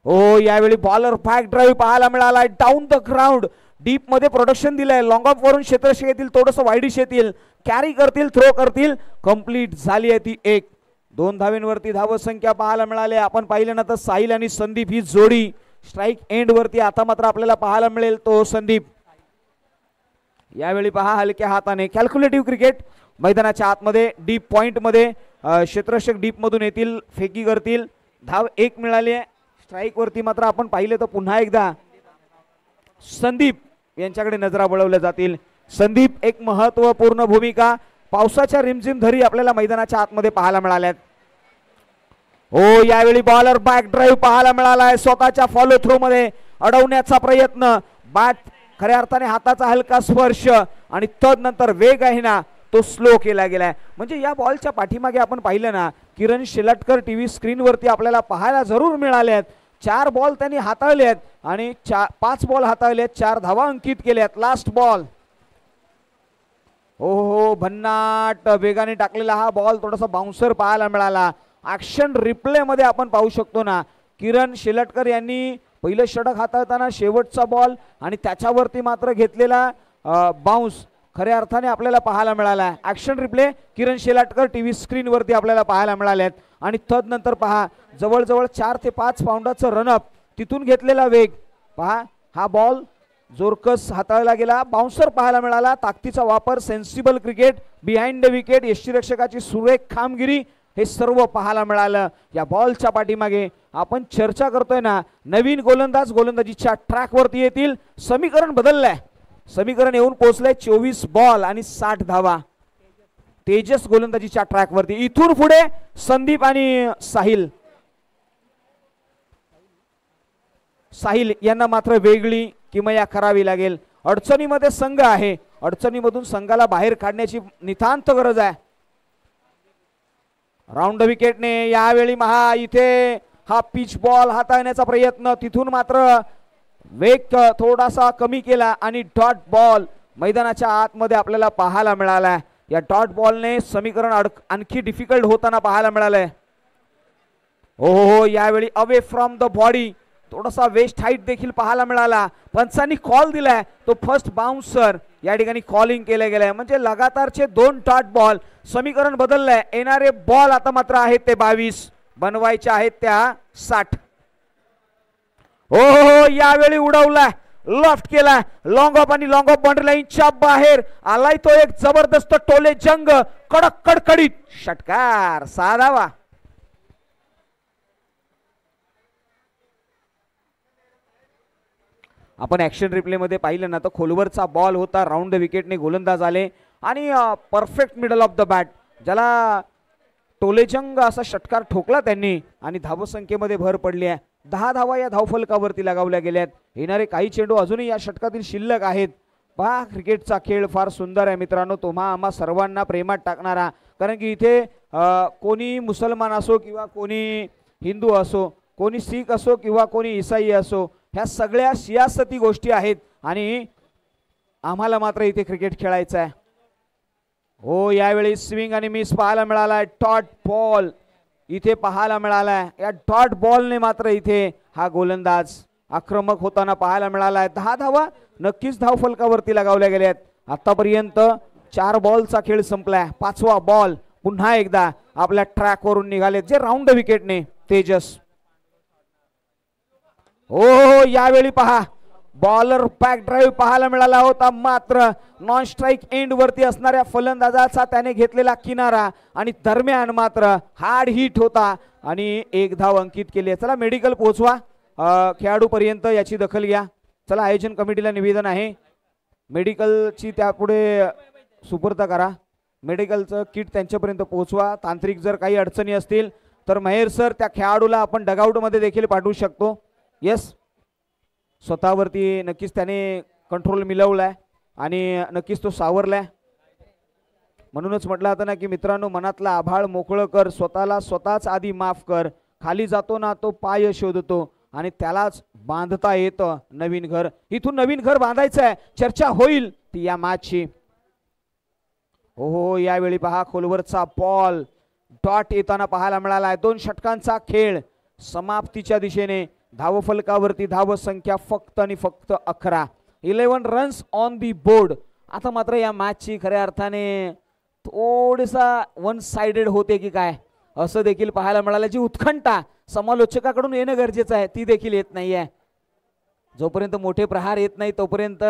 हो, यावेळी बॉलर बॅक ड्राईव्ह पाहायला मिळाला. डाऊन द ग्राउंड डीप मध्ये प्रोडक्शन दिलंय. लॉंग ऑफ वरून क्षेत्ररक्षक येतील, थोडंसं वाईडिश येतील, कॅरी करतील, थ्रो करतील. कंप्लीट झाली आहे ती 1. 2 धावेंवरती धावसंख्या पाहायला मिळाली. आपण पाहिलं ना तर साहिल आणि संदीप ही जोडी स्ट्राईक एंड वरती आता मात्र आपल्याला पाहायला मिळेल तो संदीप. यावेळी पहा हलक्या हाताने कॅल्क्युलेटिव्ह क्रिकेट मैदानाच्या आतमध्ये डीप पॉइंट मध्ये क्षेत्ररक्षक डीप मधून येतील, फेकी करतील. धाव 1 मिळाली आहे. स्ट्राईक वरती मात्र आपण पाहिलं तर पुन्हा एकदा संदीप यांच्याकडे नजरा वळवल्या जातील. संदीप एक महत्वपूर्ण भूमिका पावसाच्या रिमझिम धरी आपल्याला मैदानाच्या आतमध्ये पाहायला मिळाल्यात. हो, यावेळी बॉलर बॅक ड्राईव्ह पाहायला मिळालाय. स्वतःच्या फॉलो थ्रो मध्ये अडवण्याचा प्रयत्न, बॅट खऱ्या अर्थाने हाताचा हलका स्पर्श आणि तदनंतर वेग आहे ना तो स्लो केला गेलाय. म्हणजे या बॉलच्या पाठीमागे आपण पाहिलं ना किरण शेलाटकर टीव्ही स्क्रीनवरती आपल्याला पाहायला जरूर मिळाल्यात. 4 बॉल त्यांनी हाताळलेत आणि 5 बॉल हाताळलेत, 4 धावा अंकित केल्यात. Last ball. हो, भन्नाट वेगाने टाकलेला हा बॉल थोडासा बाउन्सर पाहायला मिळाला. ऍक्शन रिप्ले मध्ये आपण पाहू शकतो ना किरण शेलाटकर यांनी पहिलं षटक हाताळताना शेवटचा बॉल आणि त्याच्यावरती मात्र घेतलेला बाउन्स खऱ्या अर्थाने आपल्याला पाहायला मिळाला. ऍक्शन रिप्ले किरण शेलाटकर टीव्ही स्क्रीन वरती आपल्याला पाहायला मिळालेत. आणि तदनंतर पहा जवळजवळ 4 ते 5 पाऊंडाचं रनअप, तिथून घेतलेला वेग पहा. हा बॉल जोरकस हाताळला गेला, बाउन्सर पाहायला मिळाला. ताकदीचा वापर, sensible cricket, behind the wicket, यष्टीरक्षकाची सुरेख कामगिरी, हे सर्व पाहायला मिळालं. या बॉलच्या पाठीमागे आपण चर्चा करतोय ना नवीन गोलंदाज गोलंदाजीच्या ट्रॅक वरती येतील. समीकरण बदललंय, समीकरण येऊन पोहोचलंय 24 बॉल आणि 60 धावा. तेजस गोलंदाजीच्या ट्रॅक वरती. इथून पुढे संदीप आणि साहिल यांना मात्र वेगळी किमया करावी लागेल. अडचणीमध्ये संघ आहे, अडचणीमधून संघाला बाहेर काढण्याची नितांत गरज आहे. राऊंड विकेटने यावेळी इथे हा पिच बॉल हाताळण्याचा प्रयत्न, तिथून मात्र वेग थोडासा कमी केला आणि डॉट बॉल मैदानाच्या आतमध्ये आपल्याला पाहायला मिळाला. या डॉट बॉलने समीकरण आणखी डिफिकल्ट होताना पाहायला मिळालंय. हो, यावेळी अवे फ्रॉम द बॉडी थोडासा वेस्ट हाईट देखील पाहायला मिळाला. पंचांनी कॉल दिलाय तो फर्स्ट बाउन्सर या ठिकाणी कॉलिंग केले गेले. म्हणजे लगातारचे 2 डॉट बॉल. समीकरण बदललंय. येणारे बॉल आता मात्र आहेत ते 22, बनवायचे आहेत त्या 60. हो, यावेळी उडवलाय, लॉफ्ट केला, लॉंग ऑफ आणि लॉंग ऑफ बाउंड्री लाईनच्या बाहेर आलाय तो एक जबरदस्त टोले जंग, कडक कडकडीत षटकार, 6 धावा. आपण ऍक्शन रिप्ले मध्ये पाहिलं ना तर खोलवरचा बॉल होता. राऊंड विकेटने गोलंदाज आले आणि perfect middle of the bat, ज्याला टोलेजंग असा षटकार ठोकला त्यांनी आणि धावसंख्येमध्ये भर पडली आहे. 10 धावा या धावफलकावरती लगावल्या गेल्यात. येणारे काही चेंडू अजूनही या षटकातील शिल्लक आहेत. पहा, क्रिकेटचा खेळ फार सुंदर आहे मित्रांनो, तुम्हा आम्हा सर्वांना प्रेमात टाकणारा. कारण की इथे कोणी मुसलमान असो किंवा कोणी हिंदू असो, कोणी सिख असो किंवा कोणी ईसाई असो, ह्या सगळ्या सियासती गोष्टी आहेत आणि आम्हाला मात्र इथे क्रिकेट खेळायचं आहे. हो, यावेळी स्विंग आणि मिस पाहायला मिळालाय. डॉट बॉल इथे पाहायला मिळालाय. या डॉट बॉलने मात्र इथे हा गोलंदाज आक्रमक होताना पाहायला मिळालाय. 10 धावा नक्कीच धाव फलकावरती लगावल्या गेल्या आहेत. आतापर्यंत 4 बॉलचा खेळ संपलाय. 5वा बॉल पुन्हा एकदा आपल्या ट्रॅक वरून निघाले जे राऊंड विकेटने तेजस. हो, यावेळी पहा बॉलर बॅक ड्राईव्ह पाहायला मिळाला होता, मात्र नॉन स्ट्राईक एंड वरती असणाऱ्या फलंदाजाचा त्याने घेतलेला किनारा आणि दरम्यान मात्र हार्ड हिट होता आणि 1 धाव अंकित केली. चला मेडिकल पोहोचवा खेळाडू पर्यंत, याची दखल घ्या. चला आयोजन कमिटीला निवेदन आहे, मेडिकलची त्यापुढे सुपूर्द करा. मेडिकलचं किट त्यांच्यापर्यंत पोहोचवा. तांत्रिक जर काही अडचणी असतील तर महेर सर त्या खेळाडूला आपण डगआउट मध्ये देखील पाठवू शकतो. येस, स्वतःवरती नक्कीच त्याने कंट्रोल मिळवलाय आणि नक्कीच तो सावरलाय. म्हणूनच म्हटलं होतं ना की मित्रांनो, मनातला आभाळ मोकळं कर, स्वतःला स्वतःच आधी माफ कर. खाली जातो ना तो पाय शोधतो आणि त्यालाच बांधता येतं नवीन घर. इथून नवीन घर बांधायचं आहे. चर्चा होईल ती या मॅचची. हो, यावेळी पहा खोलवरचा बॉल डॉट येताना पाहायला मिळाला. 2 षटकांचा खेळ समाप्तीच्या दिशेने. धावफलकावरती धाव संख्या फक्त आणि फक्त 11. 11 रन्स ऑन दी बोर्ड. आता मात्र या मॅचची खऱ्या अर्थाने थोडासा वन साइडेड होते की काय असं देखील पाहायला मिळालं. जी उत्कंठा समालोचकाकडून येणं गरजेचं आहे ती देखील येत नाहीये. जोपर्यंत मोठे प्रहार येत नाही तोपर्यंत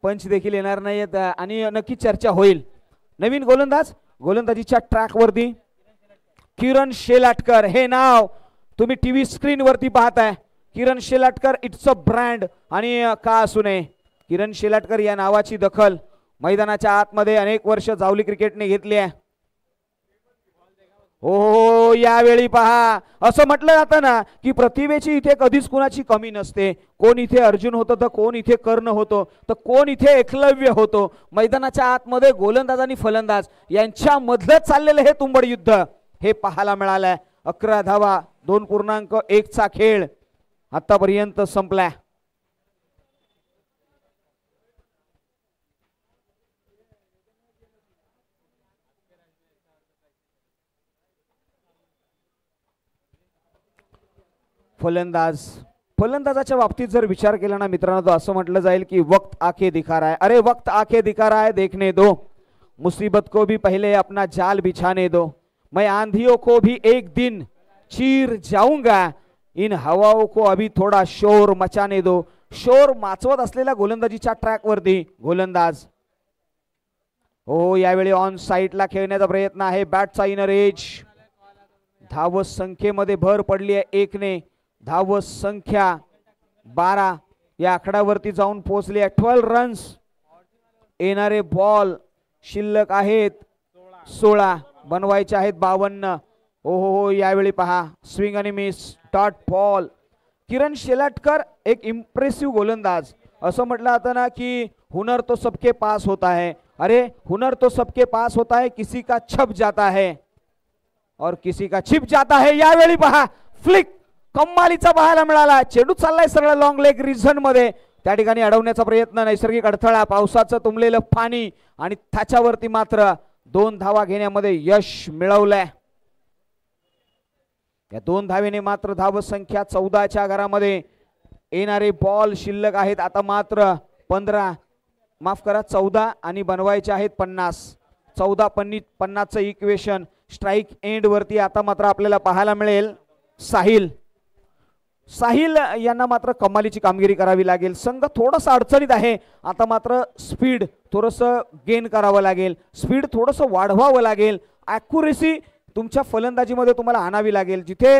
पंच देखील येणार नाहीत आणि नक्की चर्चा होईल. नवीन गोलंदाज गोलंदाजीच्या ट्रॅकवरती किरण शेलाटकर हे नाव तुम्ही टीव्ही स्क्रीन वरती पाहताय. किरण शेलाटकर इट्स अ ब्रँड आणि का असू नये. किरण शेलाटकर या नावाची दखल मैदानाच्या आतमध्ये अनेक वर्ष जावली क्रिकेटने घेतली आहे. हो, यावेळी पहा असं म्हटलं जातं ना की प्रतिभेची इथे कधीच कुणाची कमी नसते. कोण इथे अर्जुन होतं तर कोण इथे कर्ण होतो तर कोण इथे एकलव्य होतो. मैदानाच्या आतमध्ये गोलंदाज आणि फलंदाज यांच्यामधलं चाललेलं हे तुंबड युद्ध हे पाहायला मिळालंय. 11 धावा 2.1 चा खेळ आतापर्यंत संपलाय. फलंदाजाच्या बाबतीत जर विचार केला ना मित्रांनो तर असं म्हटलं जाईल की वक्त आके दिखा रहा है. अरे वक्त आके दिखा रहा है, देखने दो. मुसीबत को भी पहले अपना जाल बिछाने दो. मैं आंधियों को भी एक दिन चीर जाऊंगा. इन हवाओं को अभी थोड़ा शोर मचाने दो. शोर माचवत असलेल्या गोलंदाजीच्या ट्रॅक वरती गोलंदाज. हो, यावेळी ऑन साइडला खेळण्याचा प्रयत्न आहे. बॅटचा इनर एज. धाव संख्येमध्ये भर पडली आहे 1 ने. धाव संख्या 12 या आकड्यावरती जाऊन पोहोचली आहे. 12 रन्स. येणारे बॉल शिल्लक आहेत 16, बनवायचे आहेत 52. हो, यावेळी पहा स्विंग आणि मिस डॉट बॉल. किरण शेलाटकर एक इम्प्रेसिव्ह गोलंदाज. असं म्हटलं जातं ना की हुनर तो सबके पास होता है. अरे हुनर तो सबके पास होता है, किसी का छप जाता है और किसी का छिप जाता है. यावेळी पहा फ्लिक कमालीचा पाहायला मिळाला. चेंडू चाललाय सरळ लॉंग लेग रिझन मध्ये. त्या ठिकाणी अडवण्याचा प्रयत्न, नैसर्गिक अडथळा, पावसाचं तुंबलेलं पाणी आणि त्याच्यावरती मात्र 2 धावा घेण्यामध्ये यश मिळवलंय. या 2 धावेने मात्र धाव संख्या 14च्या घरामध्ये. येणारे बॉल शिल्लक आहेत आता मात्र 15, माफ करा 14 आणि बनवायचे आहेत 50. 14-50चं इक्वेशन. स्ट्राईक एंड वरती आता मात्र आपल्याला पाहायला मिळेल साहिल यांना मात्र कमालीची कामगिरी करावी लागेल. संघ थोडासा अडचणीत आहे. आता मात्र स्पीड थोडंसं गेन करावं लागेल, स्पीड थोडंसं वाढवावं लागेल, ॲक्युरेसी तुमच्या फलंदाजीमध्ये तुम्हाला आणावी लागेल. जिथे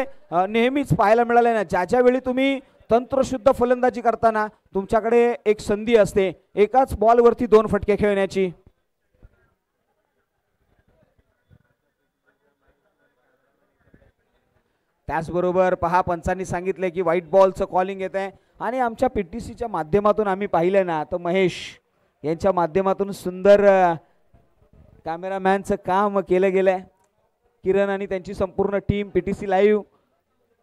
नेहमीच पाहायला मिळालं ना ज्या वेळी तुम्ही तंत्रशुद्ध फलंदाजी करताना तुमच्याकडे एक संधी असते एकाच बॉलवरती 2 फटके खेळण्याची. त्याचबरोबर पहा पंचांनी सांगितले की व्हाईट बॉलचं कॉलिंग येत आहे आणि आमच्या पीटीसीच्या माध्यमातून आम्ही पाहिलं ना तर महेश यांच्या माध्यमातून सुंदर कॅमेरामॅनचं काम केलं गेलंय. किरण आणि त्यांची संपूर्ण team PTC live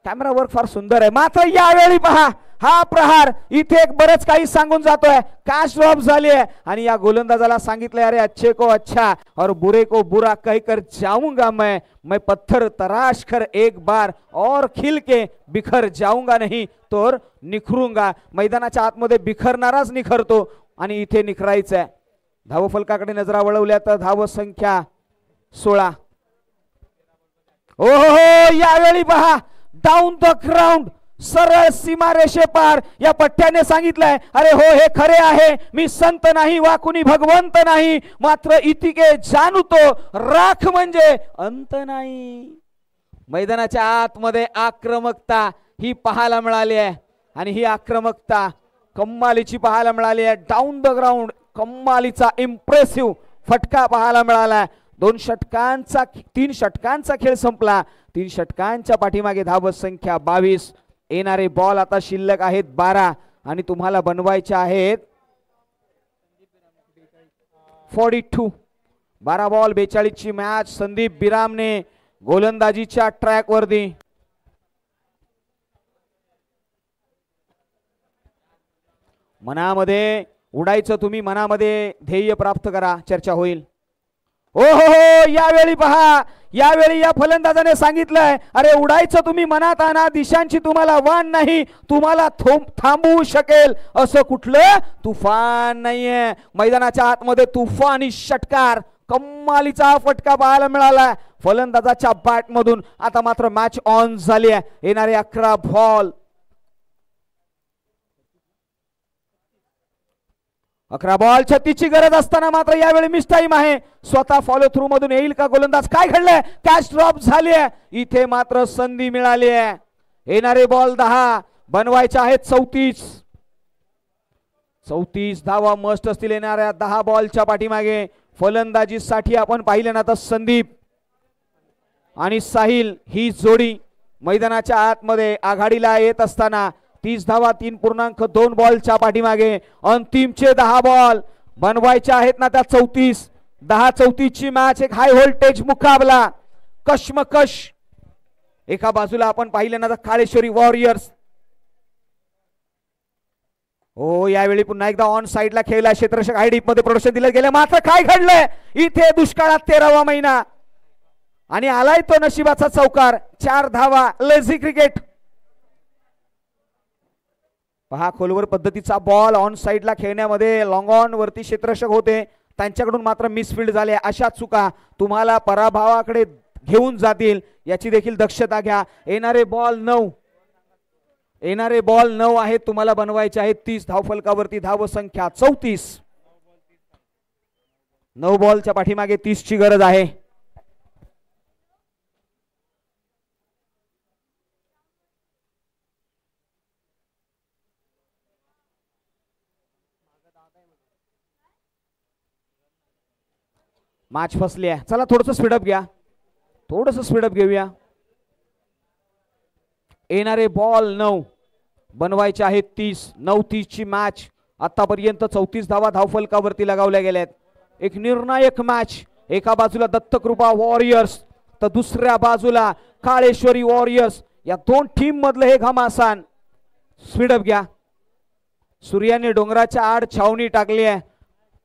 camera work फार सुंदर आहे, मात्र यावेळी पहा हा प्रहार इथे एक बरंच काही सांगून जातोय. कॅच ड्रॉप झाली आहे आणि या गोलंदाजाला सांगितलंय अरे अच्छे को अच्छा और बुरे को बुरा कहकर जाऊंगा मैं पत्थर तराश कर एक बार और खिल के बिखर जाऊंगा नहीं तर निखरूंगा. मैदानाच्या आतमध्ये बिखरणाराच निखरतो आणि इथे निखरायचंय. धावफलकाकडे नजरा वळवल्या तर धाव संख्या 16. हो यावेळी पहा डाऊन द ग्राउंड, सरळ सीमारेषे पार या पठ्ठ्याने सांगितलंय अरे हो हे खरे आहे, मी संत नाही वा कुणी भगवंत नाही, मात्र इतिके जाणू तो राख म्हणजे अंत नाही. मैदानाच्या आतमध्ये आक्रमकता ही पाहायला मिळाली आहे आणि ही आक्रमकता कम्मालीची पाहायला मिळाली आहे. डाऊन द ग्राउंड कम्मालीचा इम्प्रेसिव्ह फटका पाहायला मिळाला. 3 षटकांचा खेळ संपला. 3 षटकांच्या पाठीमागे धाव संख्या 22. येणारे बॉल आता शिल्लक आहेत 12 आणि तुम्हाला बनवायचे आहेत 42. 12 बॉल 42 ची मॅच. संदीप बिरामने गोलंदाजीच्या ट्रॅक वरती. मनामध्ये उडायचं तुम्ही, मनामध्ये ध्येय प्राप्त करा, चर्चा होईल. हो यावेळी पहा, यावेळी या फलंदाजाने सांगितलंय अरे उडायचं तुम्ही मनात आणा, दिशांची तुम्हाला वाण नाही, तुम्हाला थांबवू शकेल असं कुठलं तुफान नाहीये. मैदानाच्या आतमध्ये तुफानी षटकार कम्मालीचा फटका पाहायला मिळाला फलंदाजाच्या बॅट मधून. आता मात्र मॅच ऑन झाली आहे. येणारे 11 बॉल 36 ची गरज असताना मात्र यावेळी मिस टाइम आहे. स्वतः फॉलो थ्रू मधून येईल का गोलंदाज, काय घडलंय, कॅच ड्रॉप झाली आहे. इथे मात्र संधी मिळाली आहे. येणारे बॉल 10, बनवायचे आहेत 34 धावा मस्ट असतील येणाऱ्या 10 बॉलच्या पाठीमागे. फलंदाजीसाठी आपण पाहिले ना तर संदीप आणि साहिल ही जोडी मैदानाच्या आतमध्ये आघाडीला येत असताना 30 धावा 3.2 बॉलच्या पाठीमागे. अंतिमचे 10 बॉल बनवायचे आहेत ना त्या 34. 10-34 ची मॅच, एक हाय व्होल्टेज मुकाबला, कशमकश. एका बाजूला आपण पाहिले ना तर काळेश्वरी वॉरियर्स. हो यावेळी पुन्हा एकदा ऑन साइडला खेळला क्षेत्ररक्षक हाय डीप मध्ये प्रोडक्शन दिलं गेलं. मात्र काय घडलंय इथे, दुष्काळात 13वा महिना आणि आलाय तो नशिबाचा चौकार. 4 धावा, लेझी क्रिकेट. पहा खोलवर पद्धतीचा बॉल ऑन साइडला खेळण्यामध्ये लॉंग ऑन वरती क्षेत्ररक्षक होते, त्यांच्याकडून मात्र मिसफील्ड झाले. अशा चुका तुम्हाला पराभवाकडे घेऊन जातील, याची देखील दक्षता घ्या. येणारे बॉल 9 आहेत, तुम्हाला बनवायचे आहेत 30 धावफलकावरती. धाव संख्या 34. 9 बॉलच्या पाठीमागे 30 ची गरज आहे. मॅच फसली आहे. चला थोडंसं स्पीडअप घ्या, घेऊया. येणारे बॉल 9, बनवायचे आहेत 30. 9-30 ची मॅच. आतापर्यंत 34 धावा धावफलकावरती लगावल्या गेल्यात. एक निर्णायक मॅच. एका बाजूला दत्तकृपा वॉरियर्स तर दुसऱ्या बाजूला काळेश्वरी वॉरियर्स. या 2 टीम मधलं हे घमासान. स्पीडअप घ्या. सूर्याने डोंगराच्या आड छावणी टाकली आहे.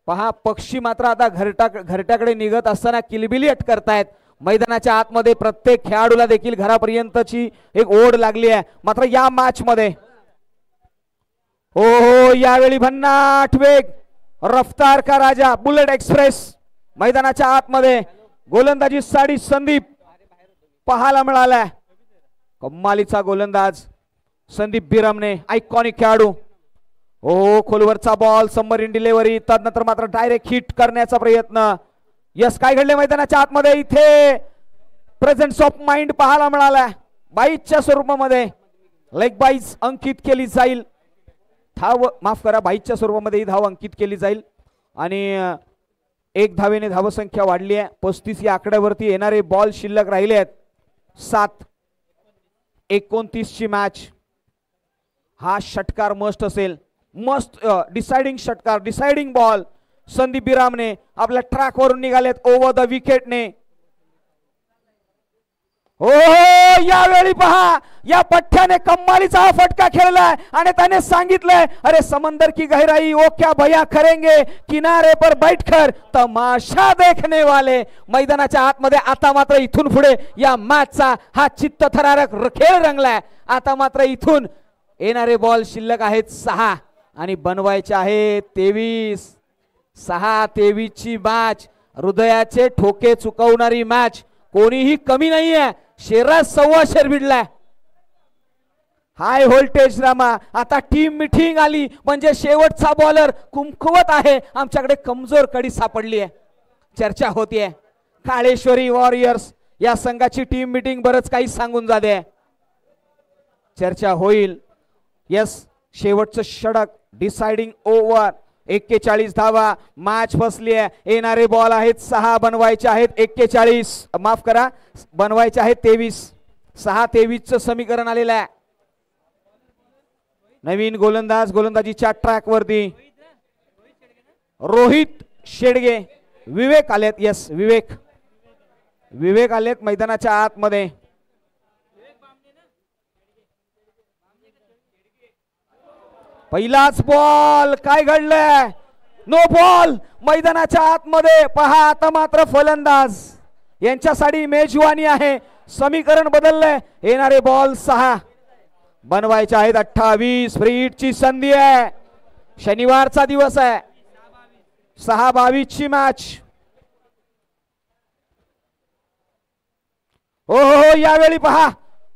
पहा पक्षी मात्र आता घरट्याकडे निघत असताना किलबिलियट करतायत. मैदानाच्या आतमध्ये प्रत्येक खेळाडूला देखील घरापर्यंतची एक ओढ लागली आहे. मात्र या मॅच मध्ये हो यावेळी भन्नाट वेग, रफ्तार का राजा बुलेट एक्सप्रेस मैदानाच्या आतमध्ये गोलंदाजीसाठी संदीप पाहायला मिळालाय. कम्मालीचा गोलंदाज संदीप बिरामने, आयकॉनिक खेळाडू. हो खोलवरचा बॉल, सबमरीन डिलिव्हरी, त्यानंतर मात्र डायरेक्ट हिट करण्याचा प्रयत्न. यस काय घडले मैदानाच्या आतमध्ये, इथे प्रेझेन्स ऑफ माइंड पाहायला मिळाला. बाईच्या स्वरूपामध्ये लेग बाईज अंकित केली जाईल. धाव माफ करा, बाईच्या स्वरूपामध्ये ही धाव अंकित केली जाईल आणि 1 धावेने धावसंख्या वाढली आहे. 35 या आकड्यावरती. येणारे बॉल शिल्लक राहिले आहेत 7. 29 ची मॅच. हा षटकार मस्ट असेल, मस्ट डिसाइडिंग षटकार, डिसाइडिंग बॉल. संदीप बिरामने आपल्या ट्रॅक वरून निघालेत ओव्हर द विकेटने. हो यावेळी पहा या पठ्ठ्याने कम्मालीचा हा फटका खेळलाय आणि त्याने सांगितलंय अरे समंदर की गहराई वो क्या भैया करेंगे किनारे पर बैठकर तमाशा देखने वाले. मैदानाच्या आतमध्ये आता मात्र इथून पुढे या मॅचचा हा चित्तथरारक खेळ रंगलाय. आता मात्र इथून येणारे बॉल शिल्लक आहेत 6 आणि बनवायचे आहेत 23. 6-23 ची मॅच, हृदयाचे ठोके चुकवणारी मॅच. कोणीही कमी नाहीये. शेरा 1.25 भिडलाय. High voltage drama. आता टीम मिटिंग आली म्हणजे शेवटचा बॉलर कुमकुवत आहे. आमच्याकडे कमजोर कडी सापडली आहे. चर्चा होतीये काळेश्वरी वॉरियर्स या संघाची टीम मिटिंग बरंच काही सांगून जाते. चर्चा होईल. यस शेवटचं षटक डिसाइडिंग ओव्हर. 41 धावा. मॅच फसली आहे. येणारे बॉल आहेत 6, बनवायचे आहेत 41. माफ करा बनवायचे आहेत 23. 6-23 चं समीकरण आलेलं आहे. नवीन गोलंदाज गोलंदाजीच्या ट्रॅक वरती रोहित शेडगे. विवेक आलेत. यस विवेक आलेत मैदानाच्या आतमध्ये. पहिलाच बॉल. काय घडलंय? No ball. मैदानाच्या आतमध्ये पहा आता मात्र फलंदाज यांच्यासाठी मेजवानी आहे. समीकरण बदललंय. येणारे बॉल 6, बनवायचे आहेत 28. फ्री हिटची संधी आहे. शनिवारचा दिवस आहे. 6-22 ची मॅच. हो यावेळी पहा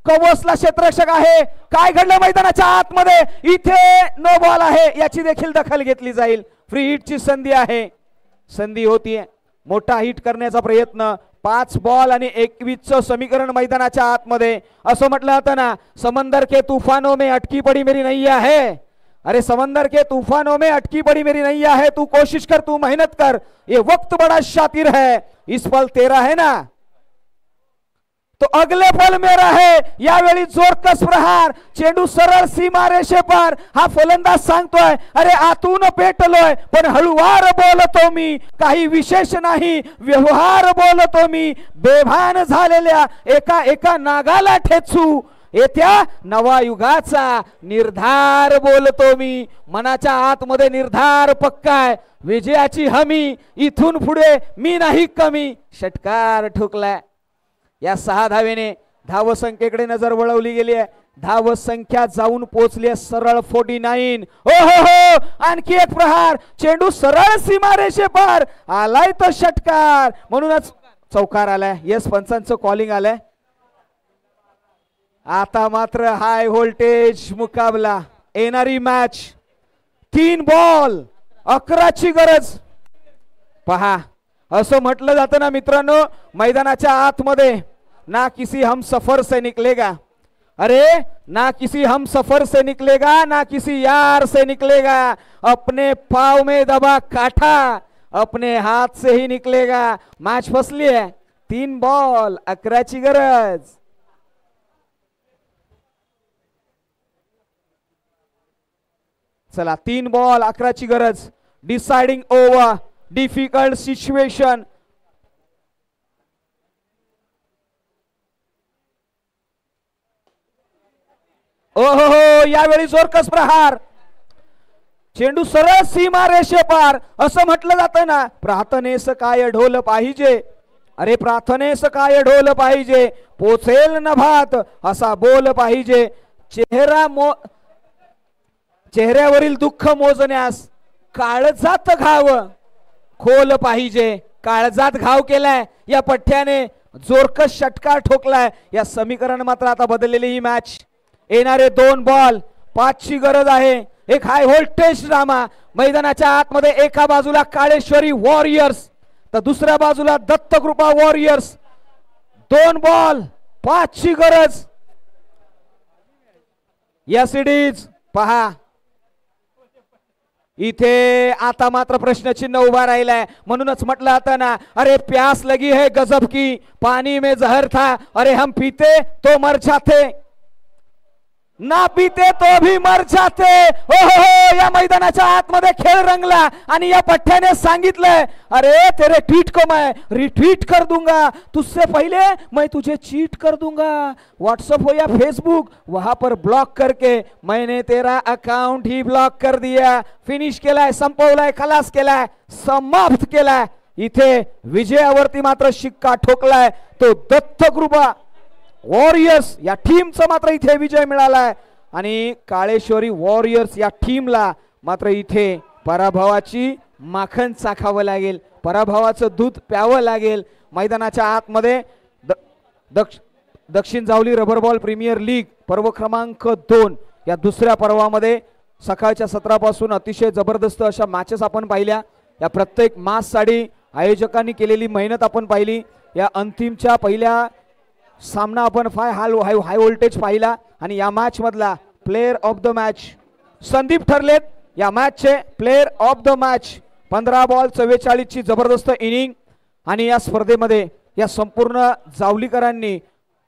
कवसला क्षेत्ररक्षक आहे. काय घडलं मैदानाच्या आतमध्ये? इथे नो बॉल आहे. याची देखील दखल घेतली जाईल. फ्री हिटची संधी आहे. संधी होतीये. मोठा हिट करण्याचा प्रयत्न. 5 बॉल आणि 21 चं समीकरण मैदानाच्या आतमध्ये. असं म्हटलं जातं ना समंदर के तूफानों में अटकी पड़ी मेरी नैया है. अरे समंदर के तूफानों में अटकी पड़ी मेरी नैया है. तू कोशिश कर, तू मेहनत कर. ये वक्त बड़ा शातिर है. इस पल तेरा है ना तो अगले पल मेरा है. यावेळी जोरकस प्रहार. चेंडू सरळ सीमा रेषेपार. हा फलंदाज सांगतोय अरे आतून पेटलोय पण हळूवार बोलतो मी. काही विशेष नाही व्यवहार बोलतो मी. बेभान झालेल्या एका नागाला ठेचू. येत्या नवा युगाचा निर्धार बोलतो मी. मनाच्या आतमध्ये निर्धार पक्काय. विजयाची हमी. इथून पुढे मी नाही कमी. षटकार ठोकलाय. या 6 धावेने धावसंख्येकडे नजर वळवली गेली आहे. धावसंख्या जाऊन पोहोचली आहे सरळ 49. हो आणखी एक प्रहार. चेंडू सरळ सीमारेषे पार. आलाय तो षटकार. म्हणूनच चौकार आलाय. यस पंचांचं कॉलिंग आलंय. आता मात्र हाय व्होल्टेज मुकाबला. येणारी मॅच 3 बॉल 11 ची गरज. पहा असं म्हटलं जातं ना मित्रांनो मैदानाच्या आतमध्ये ना किसी हम सफर से निकलेगा. अरे ना किसी हम सफर से निकलेगा ना किसी यार से निकलेगा. अपने पाव में दबा काठा अपने हाथ से ही निकलेगा. मॅच फसली आहे. 3 बॉल 11 ची गरज. चला 3 बॉल 11 ची गरज. Deciding over. Difficult situation. ओहो यावेळी जोरकस प्रहार. चेंडू सरळ सीमा रेषेपार. असं म्हटलं जातं ना प्रार्थनेस काय ढोल पाहिजे. अरे प्रार्थनेस काय ढोल पाहिजे. पोचेल न भात असा बोल पाहिजे. चेहऱ्यावरील दुःख मोजण्यास काळजात घाव खोल पाहिजे. काळजात घाव केलाय या पठ्ठ्याने. जोरकस षटकार ठोकलाय. या समीकरण मात्र आता बदललेली ही मॅच. येणारे 2 बॉल 5 ची गरज आहे. एक हाय व्होल्टेज ड्रामा. मैदानाच्या आतमध्ये एका बाजूला काळेश्वरी वॉरियर्स तर दुसऱ्या बाजूला दत्तकृपा वॉरियर्स. 2 बॉल 5 ची गरज. या सिडीज पहा इथे आता मात्र प्रश्नचिन्ह उभा राहिलाय. म्हणूनच म्हटलं जातं ना अरे प्यास लगी है गजब की पानी में जहर था अरे हम पीते तो मर जाते. ना पीते तो भी मर जाते। ओहो, या मैदानाच्या आतमध्ये खेळ रंगला आणि या पठ्ठ्याने सांगितलंय, अरे तेरे ट्वीट को मैं रिट्वीट कर दूंगा, तुझसे पहले मैं तुझे चीट कर दूंगा। व्हाट्सएप हो या फेसबुक, वहां पर ब्लॉक करके मैंने तेरा अकाउंट ही ब्लॉक कर दिया। फिनिश केलाय, संपवलाय, खलास केलाय, समाप्त केलाय। इथे विजयावरती मात्र शिक्का ठोकलाय तो दत्तकृपा वॉरियर्स या टीमचा मात्र इथे विजय मिळालाय आणि काळेश्वरी वॉरियर्स या टीमला मात्र इथे पराभवाची माखन चाखावं लागेल, पराभवाचं दूध प्यावं लागेल। मैदानाच्या आतमध्ये दक्षिण Javali rubber ball premier league पर्व क्रमांक 2 या दुसऱ्या पर्वामध्ये सकाळच्या सत्रापासून अतिशय जबरदस्त अशा मॅचेस आपण पाहिल्या। या प्रत्येक मॅचसाठी आयोजकांनी केलेली मेहनत आपण पाहिली। या अंतिमच्या पहिल्या सामना आपण हाय व्होल्टेज पाहिला आणि या मॅच मधला player of the match Sandeep ठरलेत या मॅचचे player of the match. 15 ball 44 ची जबरदस्त इनिंग आणि या स्पर्धेमध्ये या संपूर्ण जावलीकरांनी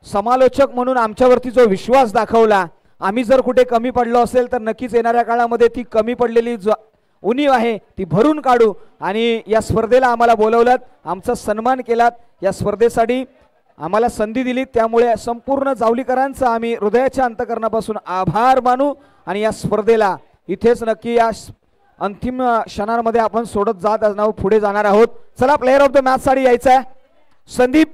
समालोचक म्हणून आमच्यावरती जो विश्वास दाखवला, आम्ही जर कुठे कमी पडलो असेल तर नक्कीच येणाऱ्या काळामध्ये ती कमी पडलेली उणीव आहे ती भरून काढू आणि या स्पर्धेला आम्हाला बोलवलात, आमचा सन्मान केलात, या स्पर्धेसाठी आम्हाला संधी दिली, त्यामुळे संपूर्ण जावलीकरांचा आम्ही हृदयाच्या अंतःकरणापासून आभार मानू आणि या स्पर्धेला इथेच नक्की या अंतिम क्षणांमध्ये आपण सोडत जात पुढे जाणार आहोत। चला प्लेयर ऑफ द मॅच साठी यायचं आहे संदीप